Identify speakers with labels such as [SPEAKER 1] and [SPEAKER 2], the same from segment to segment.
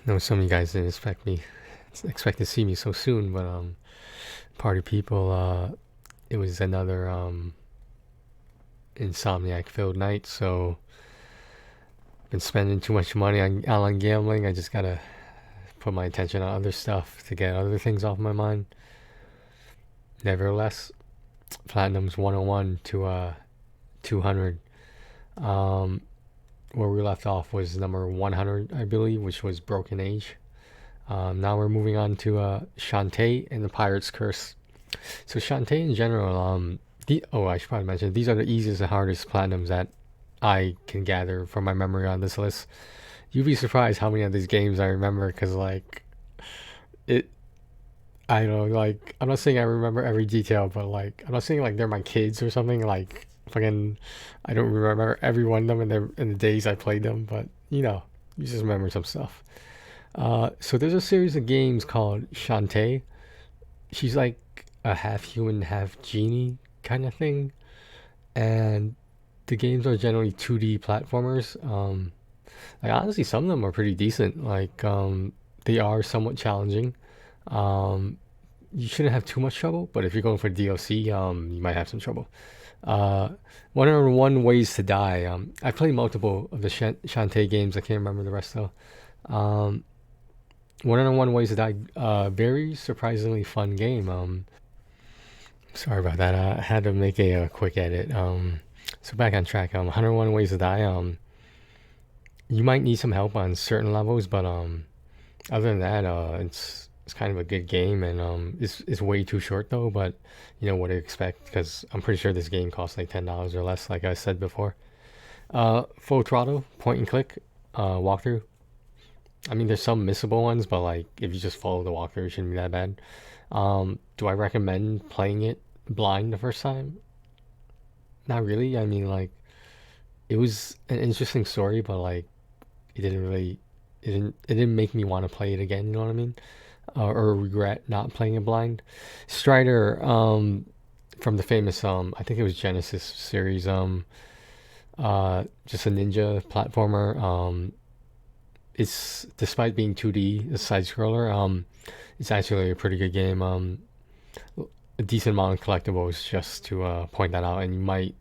[SPEAKER 1] know some of you guys didn't expect to see me so soon, but party people, it was another insomniac filled night, so been spending too much money on online gambling. I just gotta put my attention on other stuff to get other things off my mind. Nevertheless, Platinum's 101 to 200. Um, where we left off was number 100, I believe, which was Broken Age. Now we're moving on to Shantae and the Pirate's Curse. So Shantae in general, I should probably mention these are the easiest and hardest platinums that I can gather from my memory on this list. You'd be surprised how many of these games I remember, because like it, I don't know, like I'm not saying I remember every detail, but like I'm not saying like they're my kids or something. Like fucking, I don't remember every one of them in the days I played them, but you just remember some stuff. So there's a series of games called Shantae. She's like a half human, half genie kind of thing, and the games are generally 2D platformers. Like honestly, some of them are pretty decent. Like they are somewhat challenging. Um, you shouldn't have too much trouble, but if you're going for DLC, you might have some trouble. Uh, 101 Ways to Die. I played multiple of the Shantae games. I can't remember the rest though. Um, 101 Ways to Die. Very surprisingly fun game. Sorry about that. I had to make a quick edit. So back on track. 101 Ways to Die. You might need some help on certain levels, but other than that, it's kind of a good game, and it's way too short though. But you know what to expect, because I'm pretty sure this game costs like $10 or less, like I said before. Full throttle, point and click, walkthrough. I mean, there's some missable ones, but like if you just follow the walkthrough, it shouldn't be that bad. Do I recommend playing it blind the first time? Not really. I mean, like it was an interesting story, but like it didn't really, it didn't make me want to play it again. You know what I mean? Or regret not playing it blind. Strider, from the famous I think it was Genesis series, just a ninja platformer. It's despite being 2D, a side scroller. It's actually a pretty good game. A decent amount of collectibles, just to point that out, and you might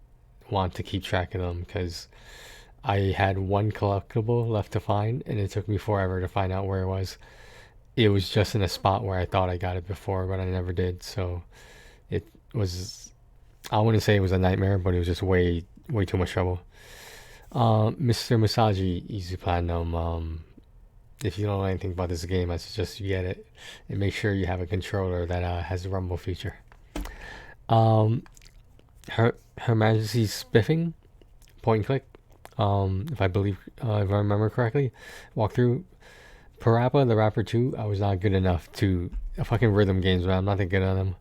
[SPEAKER 1] want to keep track of them, because I had one collectible left to find, and it took me forever to find out where it was. It was just in a spot where I thought I got it before, but I never did. So it was, I wouldn't say it was a nightmare, but it was just way too much trouble. Mr. Masaji Easy Platinum. If you don't know anything about this game, I suggest you get it, and make sure you have a controller that has the rumble feature. Um, Her Majesty's Spiffing, point and click. If I believe, if I remember correctly, walkthrough. Parappa the Rapper 2, I was not good enough to fucking rhythm games, man. I'm not that good at them.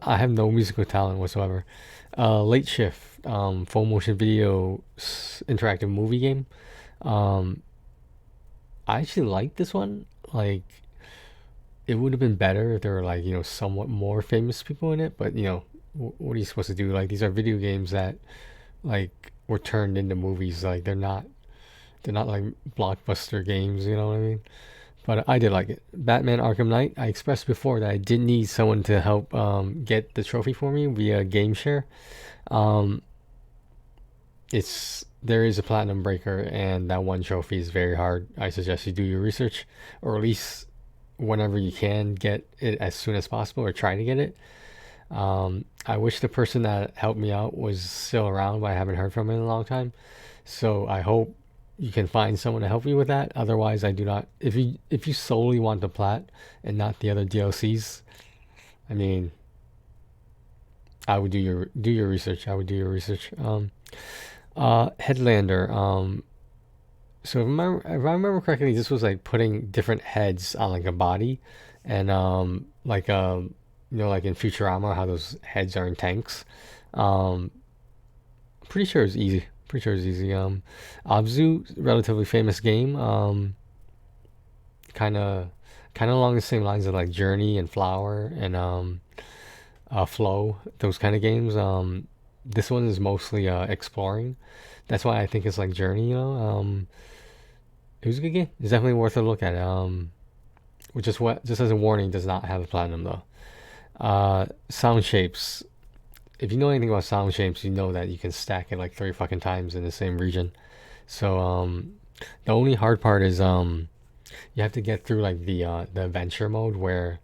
[SPEAKER 1] I have no musical talent whatsoever. Late Shift, full motion video interactive movie game. Um, I actually like this one. Like, it would have been better if there were like somewhat more famous people in it. But what are you supposed to do? Like, these are video games that like were turned into movies. Like, they're not like blockbuster games. You know what I mean? But I did like it. Batman Arkham Knight. I expressed before that I did need someone to help get the trophy for me via game share. Um, there is a platinum breaker, and that one trophy is very hard. I suggest you do your research, or at least whenever you can get it as soon as possible, or try to get it. I wish the person that helped me out was still around, but I haven't heard from him in a long time. So I hope you can find someone to help you with that. Otherwise, I do not. If you solely want the plat and not the other DLCs, I mean, I would do your research. I would do your research. Headlander. So if I remember correctly, this was like putting different heads on like a body, and like like in Futurama, how those heads are in tanks. Um, Pretty sure it's easy. Pretty sure it's easy. Abzu, relatively famous game. Kind of, kind of along the same lines of like Journey and Flower and Flow. Those kind of games. This one is mostly exploring. That's why I think it's like Journey. it was a good game. It's definitely worth a look at. Which is what, just as a warning, does not have a platinum though. Sound shapes. If you know anything about sound shapes, you know that you can stack it like 3 fucking times in the same region. So the only hard part is you have to get through like the adventure mode where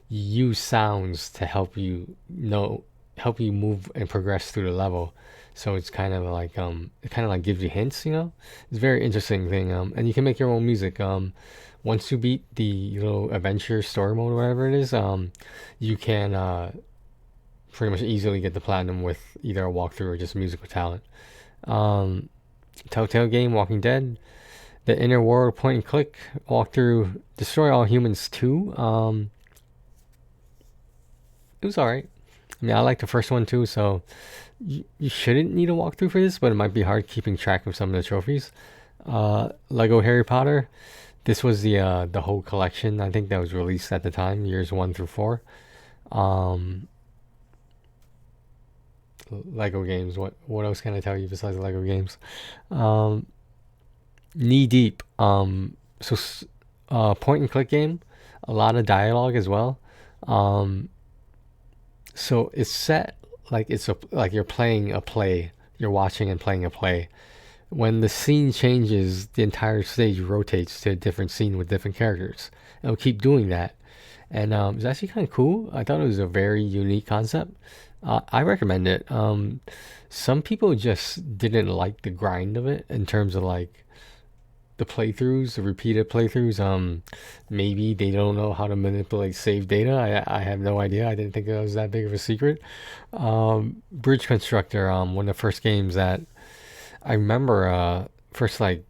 [SPEAKER 1] you use sounds to help you move and progress through the level. So it's kind of like it kind of like gives you hints, you know. It's a very interesting thing. And you can make your own music. Once you beat the little adventure story mode or whatever it is, you can pretty much easily get the platinum with either a walkthrough or just musical talent. Um, Telltale game, Walking Dead, the Inner World point and click walkthrough, Destroy All Humans 2. It was alright. I mean, I like the first one too, so you shouldn't need a walkthrough for this, but it might be hard keeping track of some of the trophies. Lego Harry Potter. This was the whole collection. I think that was released at the time, years 1 through 4. Um, Lego games. What else can I tell you besides Lego games? Um, Knee deep. Point and click game. A lot of dialogue as well. Um, so it's set like like you're playing a play. You're watching and playing a play. When the scene changes, the entire stage rotates to a different scene with different characters. And it'll keep doing that. And it's actually kind of cool. I thought it was a very unique concept. I recommend it. Some people just didn't like the grind of it in terms of like the playthroughs, the repeated playthroughs. Maybe they don't know how to manipulate save data. I have no idea. I didn't think it was that big of a secret. Bridge Constructor, one of the first games that I remember, first like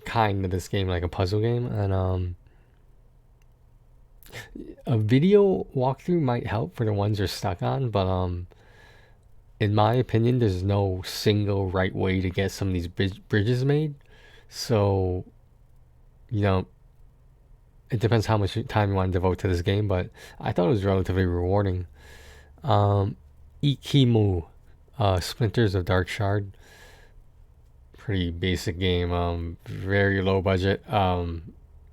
[SPEAKER 1] kind of this game, like a puzzle game, and a video walkthrough might help for the ones you're stuck on, but in my opinion, there's no single right way to get some of these bridges made. So, you know, it depends how much time you want to devote to this game, but I thought it was relatively rewarding. Ikimu, Splinters of Dark Shard, pretty basic game. Very low budget.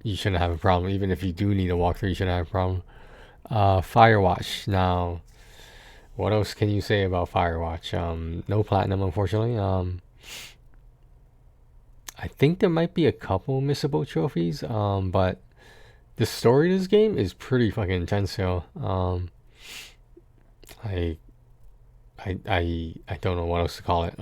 [SPEAKER 1] You shouldn't have a problem. Even if you do need a walkthrough, you shouldn't have a problem. Firewatch. Now, what else can you say about Firewatch? No platinum, unfortunately. I think there might be a couple missable trophies. But the story of this game is pretty fucking intense, yo. I, I don't know what else to call it.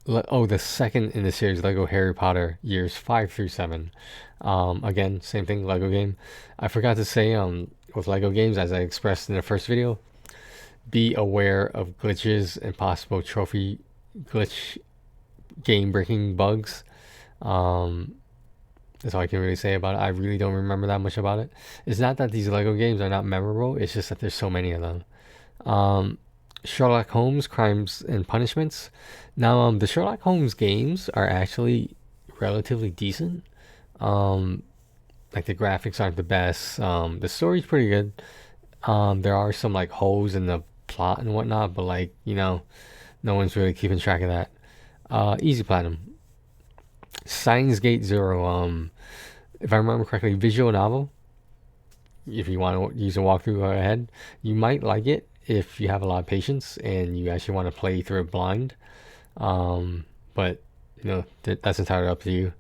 [SPEAKER 1] The second in the series, Lego Harry Potter, years 5 through 7. Again, same thing, Lego game. I forgot to say, with Lego games, as I expressed in the first video, be aware of glitches and possible trophy glitch game breaking bugs. That's all I can really say about it. I really don't remember that much about it. It's not that these Lego games are not memorable, it's just that there's so many of them. Sherlock Holmes, Crimes and Punishments. Now, the Sherlock Holmes games are actually relatively decent. Like the graphics aren't the best. The story's pretty good. There are some like holes in the plot and whatnot, but like, you know, no one's really keeping track of that. Easy platinum. Steins Gate Zero. If I remember correctly, visual novel. If you want to use a walkthrough, go ahead. You might like it if you have a lot of patience and you actually want to play through it blind. But you know, that's entirely up to you.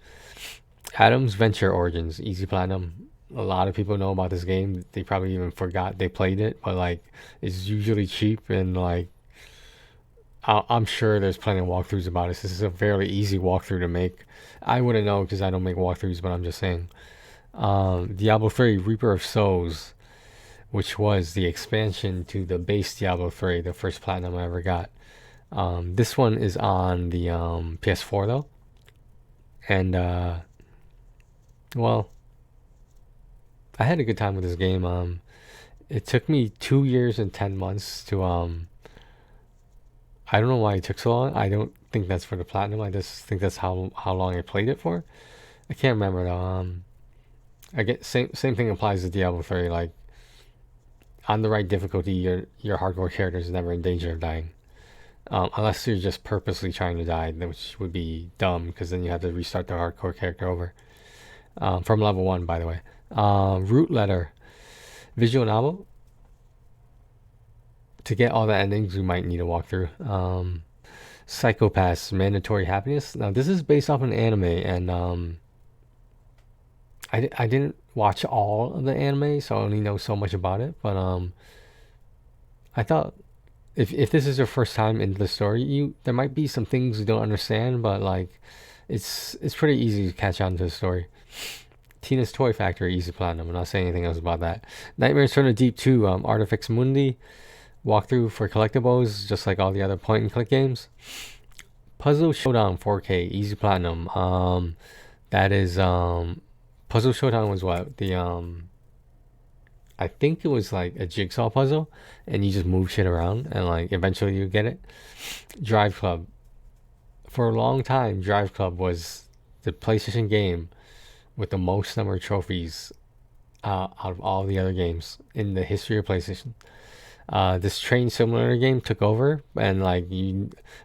[SPEAKER 1] Adam's Venture Origins, easy platinum. A lot of people know about this game. They probably even forgot they played it, but like it's usually cheap and like I'm sure there's plenty of walkthroughs about it. This is a fairly easy walkthrough to make. I wouldn't know because I don't make walkthroughs, but I'm just saying. Diablo 3 Reaper of Souls, which was the expansion to the base Diablo 3, the first platinum I ever got. This one is on the PS4 though, and well, I had a good time with this game. It took me 2 years and 10 months to I don't know why it took so long. I don't think that's for the platinum. I just think that's how long I played it for. I can't remember though. I get same thing applies to Diablo 3. Like on the right difficulty, your hardcore character is never in danger of dying. unless you're just purposely trying to die, which would be dumb because then you have to restart the hardcore character over. From level 1, by the way. Root Letter. Visual novel. To get all the endings, you might need to walk through. Psychopaths, Mandatory Happiness. Now, this is based off an anime, and I didn't watch all of the anime, so I only know so much about it. But I thought if this is your first time into the story, there might be some things you don't understand, but like it's pretty easy to catch on to the story. Tina's Toy Factory, easy platinum. I'm not saying anything else about that. Nightmares from the Deep 2, Artifacts Mundi, walkthrough for collectibles, just like all the other point and click games. Puzzle Showdown 4K, easy platinum. That is Puzzle Showdown was what? I think it was like a jigsaw puzzle, and you just move shit around, and like eventually you get it. Drive Club. For a long time, Drive Club was the PlayStation game with the most number of trophies out of all the other games in the history of PlayStation. This train simulator game took over, and like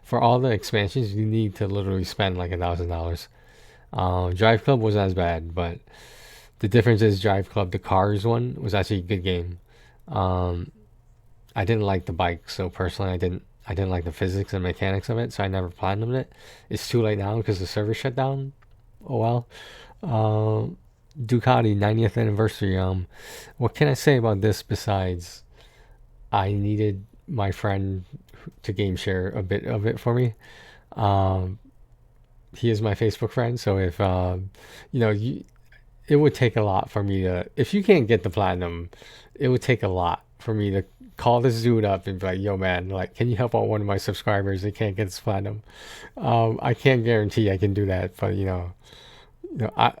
[SPEAKER 1] for all the expansions, you need to literally spend like $1,000. Drive Club wasn't as bad, but the difference is Drive Club, the Cars one, was actually a good game. I didn't like the bike, so personally, I didn't like the physics and mechanics of it, so I never platinumed it. It's too late now because the server shut down. Oh well. Ducati 90th anniversary. What can I say about this besides I needed my friend to game share a bit of it for me. He is my Facebook friend, so if it would take a lot for me to. If you can't get the platinum, it would take a lot for me to call this dude up and be like, "Yo, man, like, can you help out one of my subscribers? They can't get this platinum." I can't guarantee I can do that, but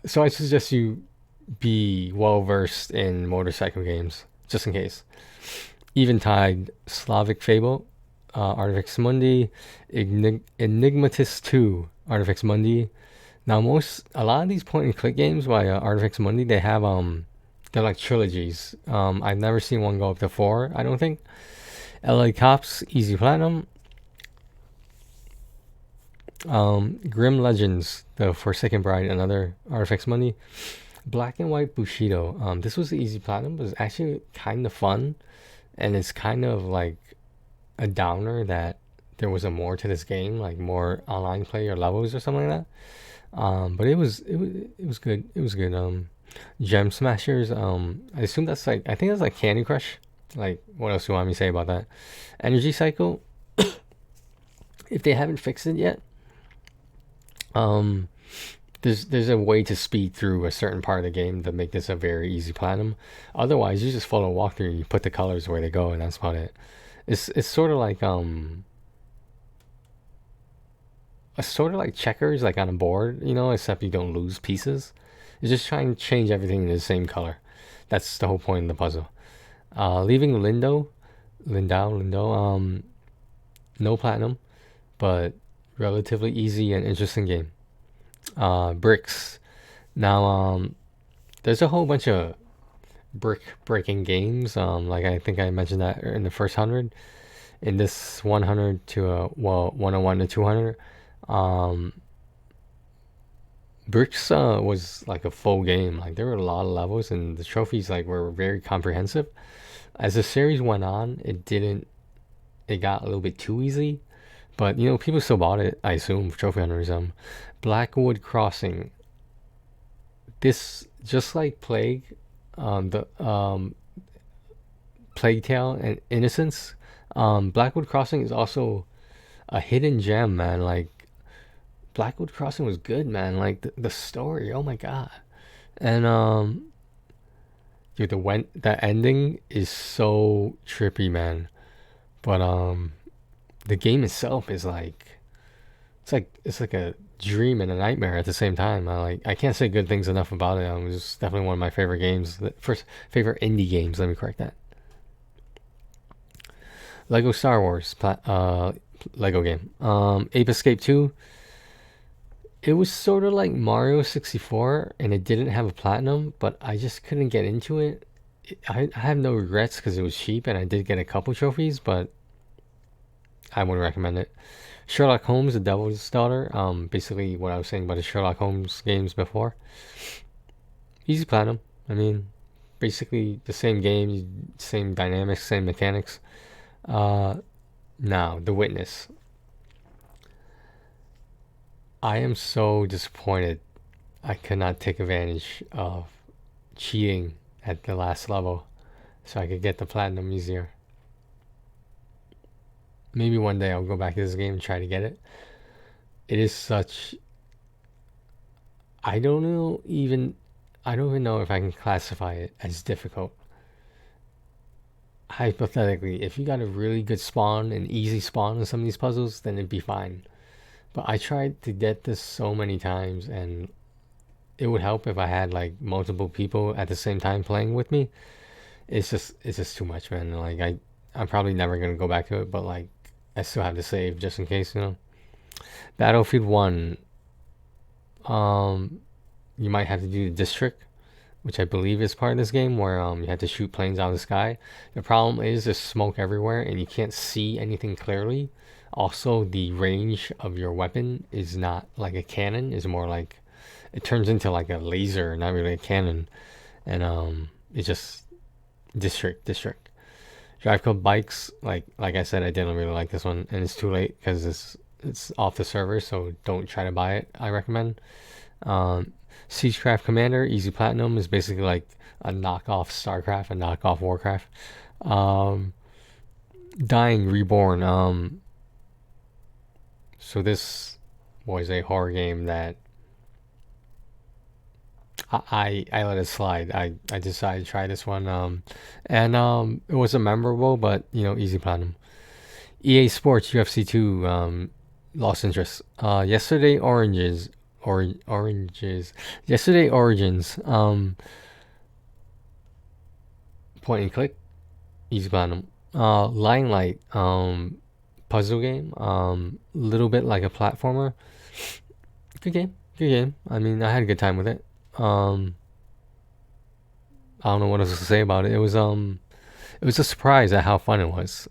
[SPEAKER 1] so I suggest you be well versed in motorcycle games, just in case. Eventide, Slavic Fable, Artifacts Mundi, Enigmatis 2, Artifacts Mundi. Now a lot of these point and click games by Artifacts Mundi, they have they're like trilogies. I've never seen one go up to 4, I don't think. LA Cops, easy platinum. Grim Legends, The Forsaken Bride, another Artifacts Mundi. Black and White Bushido. This was the easy platinum, but it's actually kind of fun. And it's kind of like a downer that there was a more to this game, like more online play or levels or something like that. But it was good. It was good. Gem Smashers. I assume that's like, I think that's like Candy Crush. Like, what else do you want me to say about that? Energy Cycle. If they haven't fixed it yet, there's a way to speed through a certain part of the game to make this a very easy platinum. Otherwise, you just follow a walkthrough and you put the colors where they go, and that's about it. It's sort of like checkers, like on a board, except you don't lose pieces. It's just trying to change everything in the same color. That's the whole point of the puzzle. Leaving Lindau, no platinum, but relatively easy and interesting game. Bricks. Now, there's a whole bunch of brick breaking games. Like I think I mentioned that in the first 100. In this 100 to 101 to 200, Bricks was like a full game. Like there were a lot of levels, and the trophies like were very comprehensive. As the series went on, it got a little bit too easy. But people still bought it, I assume, trophy hunters. Blackwood Crossing. This, just like Plague, the Plague Tale and Innocence, Blackwood Crossing is also a hidden gem, man. Like Blackwood Crossing was good, man. Like the story, oh my god. And dude, the ending is so trippy, man. But the game itself is like it's like a dream and a nightmare at the same time. I can't say good things enough about it. It was definitely one of my favorite games. First favorite indie games. Let me correct that. Lego Star Wars Lego game. Ape Escape 2. It was sort of like Mario 64, and it didn't have a platinum, but I just couldn't get into it. I have no regrets because it was cheap, and I did get a couple trophies, but I would recommend it. Sherlock Holmes, The Devil's Daughter. Basically what I was saying about the Sherlock Holmes games before. Easy platinum. I mean, basically the same game, same dynamics, same mechanics. Now, The Witness. I am so disappointed I could not take advantage of cheating at the last level so I could get the platinum easier. Maybe one day I'll go back to this game and try to get it. It is such... I don't even know if I can classify it as difficult. Hypothetically, if you got a really good spawn, an easy spawn in some of these puzzles, then it'd be fine. But I tried to get this so many times, and it would help if I had like multiple people at the same time playing with me. It's just too much, man. Like I'm probably never gonna go back to it, but like I still have to save just in case, you know. Battlefield 1. You might have to do the district, which I believe is part of this game, where you have to shoot planes out of the sky. The problem is there's smoke everywhere and you can't see anything clearly. Also, the range of your weapon is not like a cannon, it's more like it turns into like a laser, not really a cannon. And it's just district. Drive Club Bikes, like I said, I didn't really like this one, and it's too late because it's off the server, so don't try to buy it. I recommend. Siegecraft Commander, easy platinum, is basically like a knockoff StarCraft, a knockoff Warcraft. Dying Reborn. So this was a horror game that I let it slide. I decided to try this one. And it wasn't memorable, but you know, easy platinum. EA Sports UFC 2. Lost interest. Yesterday Origins. Yesterday Origins. Point and click. Easy platinum. Limelight. Puzzle game. Little bit like a platformer. Good game. I mean, I had a good time with it. I don't know what else to say about it. It was a surprise at how fun it was.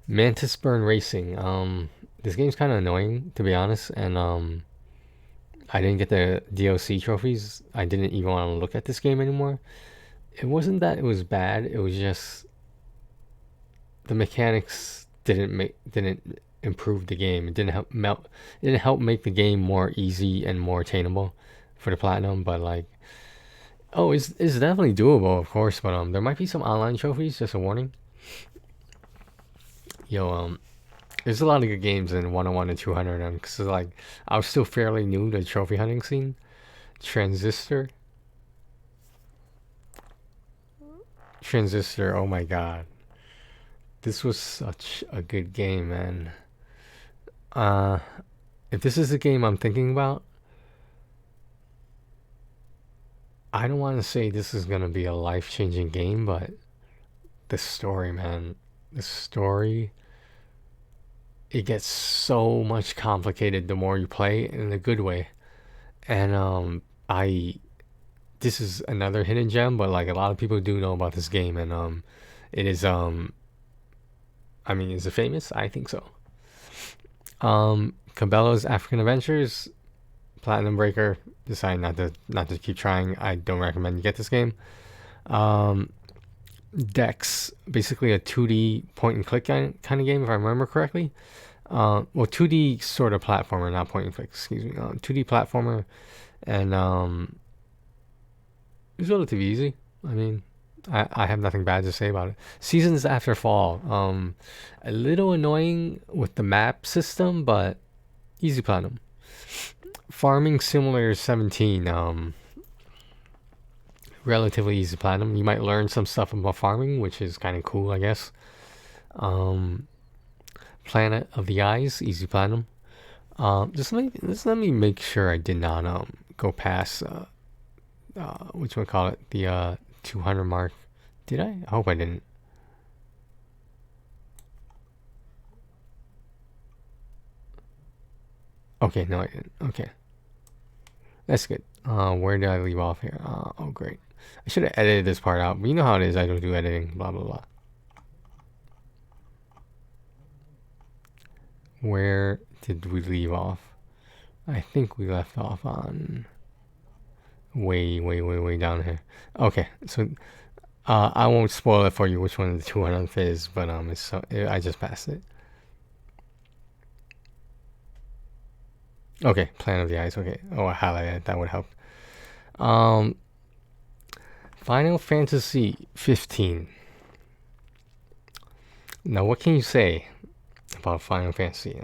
[SPEAKER 1] Mantis Burn Racing. This game's kind of annoying, to be honest, and I didn't get the DLC trophies. I didn't even want to look at this game anymore. It wasn't that it was bad. It was just the mechanics didn't improve the game. It didn't help make the game more easy and more attainable for the platinum. But like, oh, it's definitely doable, of course. But there might be some online trophies. Just a warning. Yo, there's a lot of good games in 101 and 200, because like I was still fairly new to the trophy hunting scene. Transistor, oh my god, this was such a good game, man. If this is the game I'm thinking about, I don't want to say this is gonna be a life-changing game, but the story, man, the story, it gets so much complicated the more you play, in a good way. And this is another hidden gem, but like a lot of people do know about this game, and it is I mean, is it famous? I think so. Cabela's African Adventures, Platinum Breaker. Decided not to keep trying. I don't recommend you get this game. Dex, basically a 2D point and click kind of game, if I remember correctly. Well, 2D sort of platformer, not point and click. Excuse me. 2D platformer, and it's relatively easy. I mean, I have nothing bad to say about it. Seasons After Fall. A little annoying with the map system, but easy platinum. Farming Simulator 17. Relatively easy platinum. You might learn some stuff about farming, which is kind of cool, I guess. Planet of the Eyes, easy platinum. Just let me make sure I did not go past which one call it, the 200 mark. Did I? I hope I didn't. Okay, no I didn't. Okay, that's good. Where did I leave off here? Oh great, I should have edited this part out, but you know how it is, I don't do editing, blah blah blah. Where did we leave off? I think we left off on way down here. Okay, so I won't spoil it for you which one of the 200th is, but I just passed it. Okay, Plan of the Ice. Okay, I highlighted it. That would help. Final Fantasy 15. Now, what can you say about Final Fantasy?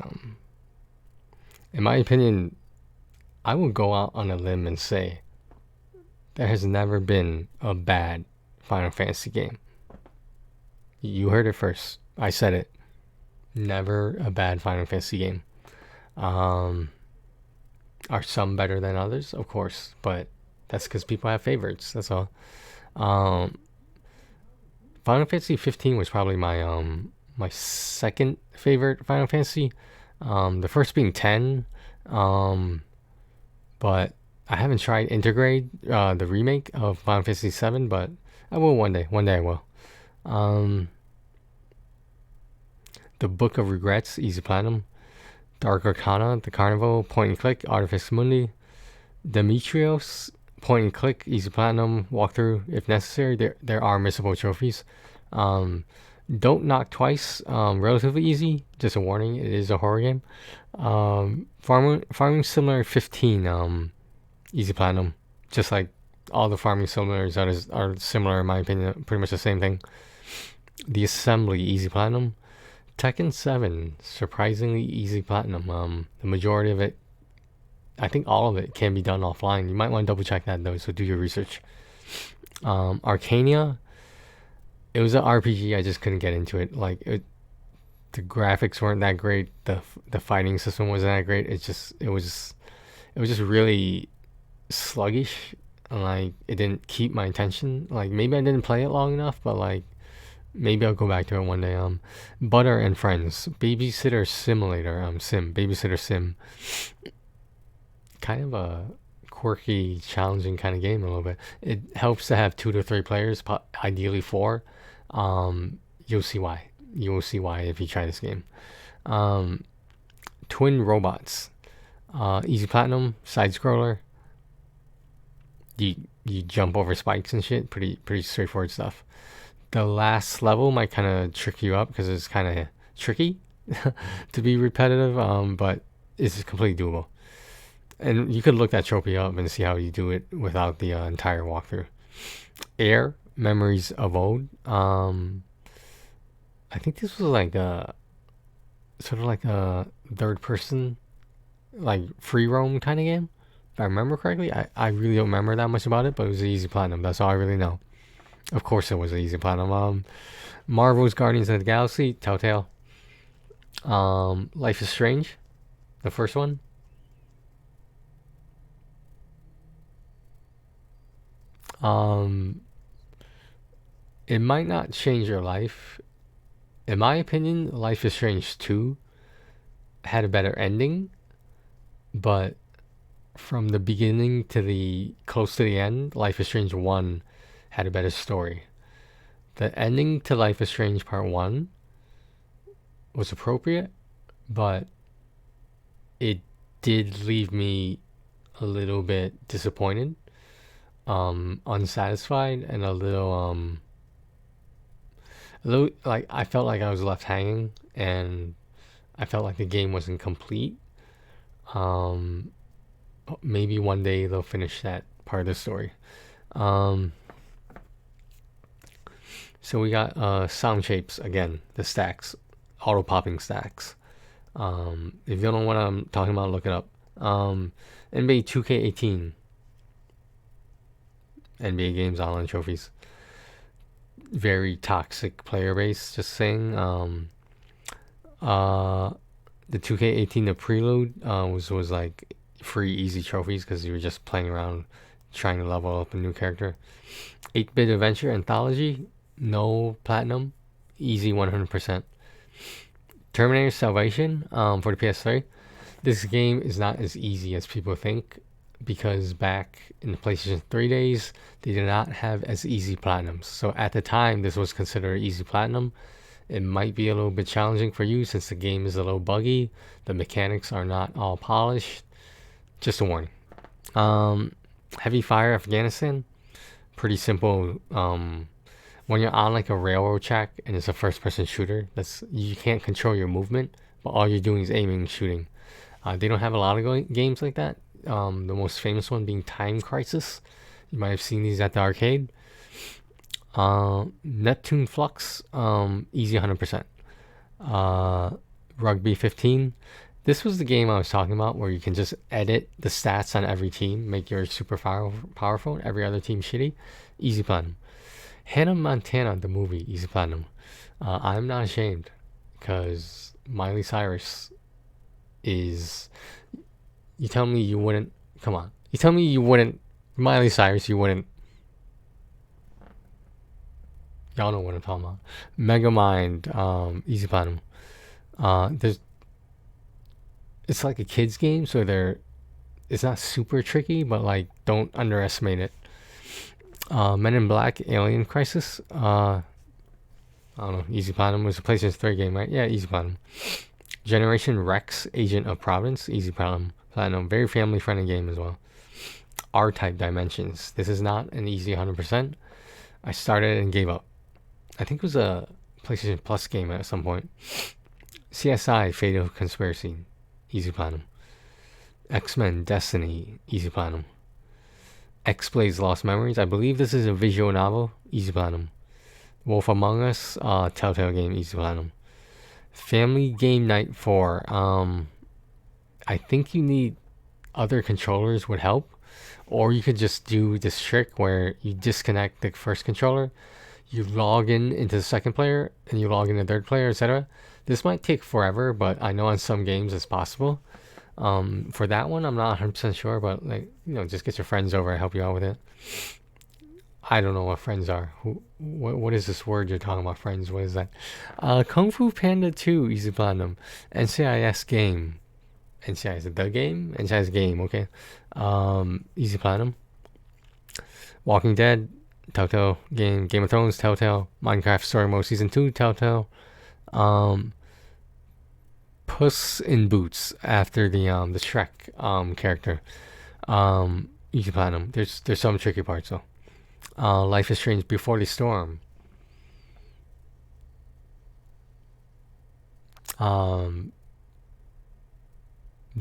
[SPEAKER 1] In my opinion, I will go out on a limb and say there has never been a bad Final Fantasy game. You heard it first. I said it. Never a bad Final Fantasy game. Are some better than others? Of course, but that's because people have favorites. That's all. Final Fantasy 15 was probably my second favorite Final Fantasy. The first being 10. But I haven't tried Integrate, the remake of Final Fantasy 7, but I will one day. One day I will. The Book of Regrets, Easy Platinum. Dark Arcana, The Carnival, Point and Click, Artifice Mundi. Demetrios, Point and Click, Easy Platinum, Walkthrough if necessary. There are missable trophies. Don't Knock Twice, relatively easy. Just a warning, it is a horror game. Farming Simulator 15, Easy Platinum. Just like all the Farming Simulators are similar in my opinion, pretty much the same thing. The Assembly, Easy Platinum. Tekken 7, surprisingly easy platinum. The majority of it, I think all of it can be done offline. You might want to double check that though, so do your research. Arcania, it was an RPG. I just couldn't get into it. The graphics weren't that great. The fighting system wasn't that great. It was just really sluggish. Like it didn't keep my attention. Like maybe I didn't play it long enough, but like. Maybe I'll go back to it one day. Butter and Friends, Babysitter Simulator, Babysitter Sim. Kind of a quirky, challenging kind of game a little bit. It helps to have 2 to 3 players, ideally 4. You'll see why. You will see why if you try this game. Twin Robots, easy platinum, side scroller. You jump over spikes and shit. Pretty straightforward stuff. The last level might kind of trick you up because it's kind of tricky to be repetitive, but it's completely doable. And you could look that trophy up and see how you do it without the entire walkthrough. Air, Memories of Old. I think this was like sort of like a third person, like free roam kind of game. If I remember correctly, I really don't remember that much about it, but it was an easy platinum. That's all I really know. Of course it was an easy platinum. Marvel's Guardians of the Galaxy, Telltale. Life is Strange, the first one. It might not change your life. In my opinion, Life is Strange 2 had a better ending, but from the beginning to the close to the end, Life is Strange 1 had a better story. The ending to Life is Strange Part 1 was appropriate, but it did leave me a little bit disappointed, unsatisfied, and a little like I felt like I was left hanging, and I felt like the game wasn't complete. Maybe one day they'll finish that part of the story. So we got sound shapes again, the stacks, auto popping stacks. If you don't know what I'm talking about, look it up. NBA 2K18, NBA games, online trophies. Very toxic player base. Just saying. The 2K18, the prelude was like free easy trophies because you were just playing around, trying to level up a new character. 8-bit adventure anthology. No platinum, easy 100%. Terminator Salvation for the PS3. This game is not as easy as people think because back in the PlayStation 3 days, they did not have as easy platinums. So at the time, this was considered easy platinum. It might be a little bit challenging for you since the game is a little buggy. The mechanics are not all polished. Just a warning. Heavy Fire Afghanistan. Pretty simple. When you're on like a railroad track and it's a first-person shooter, you can't control your movement, but all you're doing is aiming and shooting. They don't have a lot of games like that. The most famous one being Time Crisis. You might have seen these at the arcade. Neptune Flux, easy 100%. Rugby 15. This was the game I was talking about where you can just edit the stats on every team, make yours super powerful, every other team shitty. Easy platinum. Hannah Montana, the movie, easy platinum. I'm not ashamed because Miley Cyrus is. You tell me you wouldn't. Come on. You tell me you wouldn't. Miley Cyrus, you wouldn't. Y'all know what I'm talking about. Megamind, easy platinum. It's like a kid's game, so it's not super tricky, but like don't underestimate it. Men in Black, Alien Crisis. I don't know. Easy platinum was a PlayStation 3 game, right? Yeah, easy platinum. Generation Rex, Agent of Providence, easy platinum. Very family friendly game as well. R-Type Dimensions. This is not an easy 100%. I started and gave up. I think it was a PlayStation Plus game at some point. CSI, Fatal Conspiracy, easy platinum. X-Men, Destiny, easy platinum. X-Blaze Lost Memories. I believe this is a visual novel, easy platinum. Wolf Among Us, Telltale game, easy platinum. Family Game Night 4. I think you need other controllers would help. Or you could just do this trick where you disconnect the first controller, you log into the second player, and you log in the third player, etc. This might take forever, but I know on some games it's possible. For that one, I'm not 100% sure, but just get your friends over and help you out with it. I don't know what friends are. What is this word you're talking about, friends? What is that? Kung Fu Panda 2, easy platinum. NCIS game. NCIS the game? NCIS game, okay. Easy platinum. Walking Dead, Telltale game. Game of Thrones, Telltale. Minecraft Story Mode Season 2, Telltale. Puss in Boots after the Shrek character. Easy platinum. There's some tricky parts though. Life is Strange Before the Storm.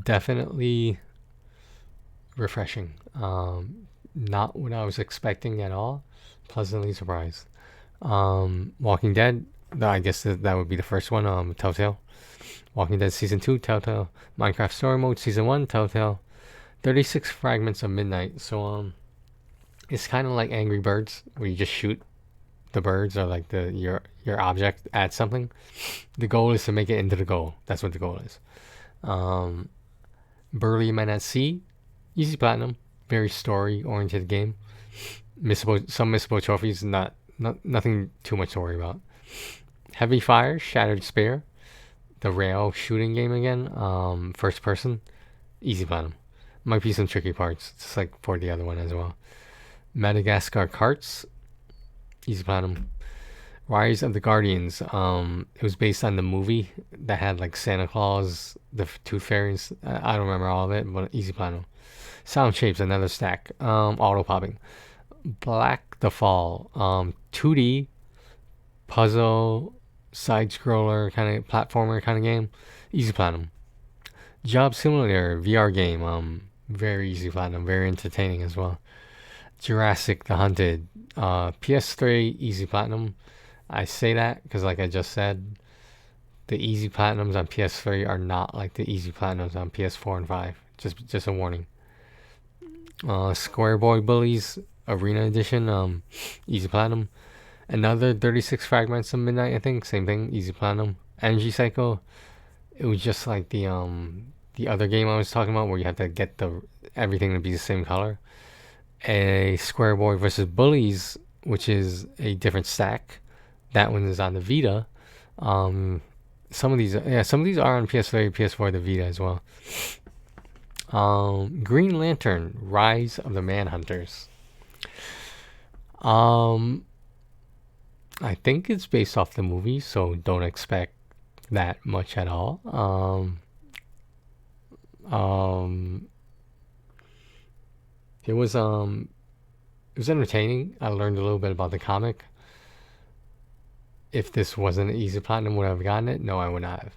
[SPEAKER 1] Definitely refreshing. Not what I was expecting at all. Pleasantly surprised. Walking Dead. I guess that would be the first one. Telltale. Walking Dead Season 2, Telltale. Minecraft Story Mode Season 1, Telltale. 36 Fragments of Midnight. So, it's kind of like Angry Birds, where you just shoot the birds or like your object at something. The goal is to make it into the goal. That's what the goal is. Burly Men at Sea. Easy platinum. Very story-oriented game. Some missable trophies, nothing too much to worry about. Heavy Fire, Shattered Spear. The rail shooting game again. First person. Easy platinum. Might be some tricky parts, just like for the other one as well. Madagascar Carts. Easy platinum. Rise of the Guardians. It was based on the movie that had like Santa Claus, the Tooth Fairies. I don't remember all of it, but easy platinum. Sound Shapes, another stack. Auto popping. Black the Fall. 2D puzzle side scroller kind of platformer kind of game. Easy platinum. Job Simulator VR game. Very easy platinum. Very entertaining as well. Jurassic the Hunted. PS3 easy platinum. I say that because like I just said, the easy platinums on PS3 are not like the easy platinums on PS4 and 5. Just a warning. Square Boy Bullies Arena Edition. Easy platinum. Another 36 Fragments of Midnight, I think. Same thing. Easy platinum. Energy Cycle. It was just like the other game I was talking about where you have to get everything to be the same color. A Square Boy versus Bullies, which is a different stack. That one is on the Vita. Some of these are on PS3, PS4, the Vita as well. Green Lantern, Rise of the Manhunters. I think it's based off the movie, so don't expect that much at all. Um, it was entertaining. I learned a little bit about the comic. If this wasn't an easy platinum, would I have gotten it? No, I would not have.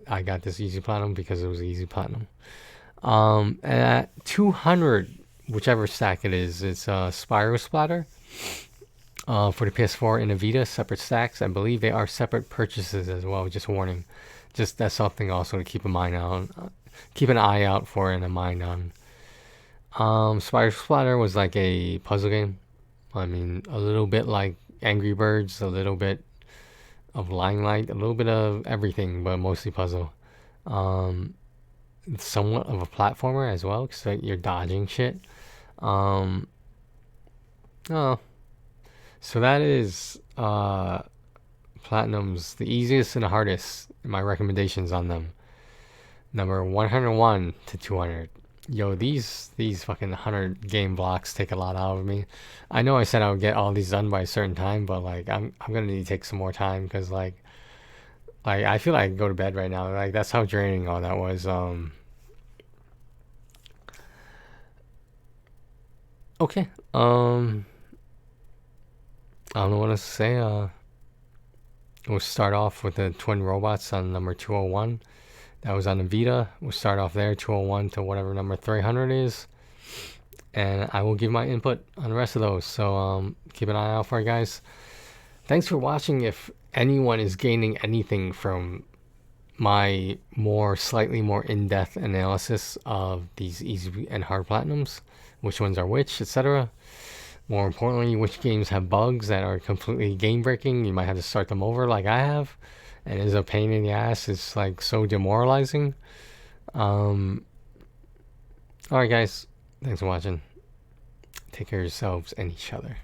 [SPEAKER 1] I got this easy platinum because it was easy platinum. And at 200, whichever stack it is, it's Spyro Splatter. For the PS4 and the Vita, separate stacks. I believe they are separate purchases as well. Just warning. Just that's something also to keep a mind on. Keep an eye out for and a mind on. Spyro Splatter was like a puzzle game. I mean, a little bit like Angry Birds, a little bit of Limelight, a little bit of everything, but mostly puzzle. It's somewhat of a platformer as well, because you're dodging shit. Oh, so that is Platinum's the easiest and the hardest. My recommendations on them. Number 101 to 200. Yo, these fucking 100 game blocks take a lot out of me. I know I said I would get all these done by a certain time, but like I'm gonna need to take some more time because like I feel like I can go to bed right now. Like that's how draining all that was. Okay. I don't know what else to say. We'll start off with the twin robots on number 201. That was on the Vita. We'll start off there, 201 to whatever number 300 is. And I will give my input on the rest of those. So keep an eye out for it, guys. Thanks for watching. If anyone is gaining anything from my slightly more in-depth analysis of these easy and hard platinums, which ones are which, etc. More importantly, which games have bugs that are completely game-breaking. You might have to start them over like I have. And it's a pain in the ass. It's like so demoralizing. Alright guys. Thanks for watching. Take care of yourselves and each other.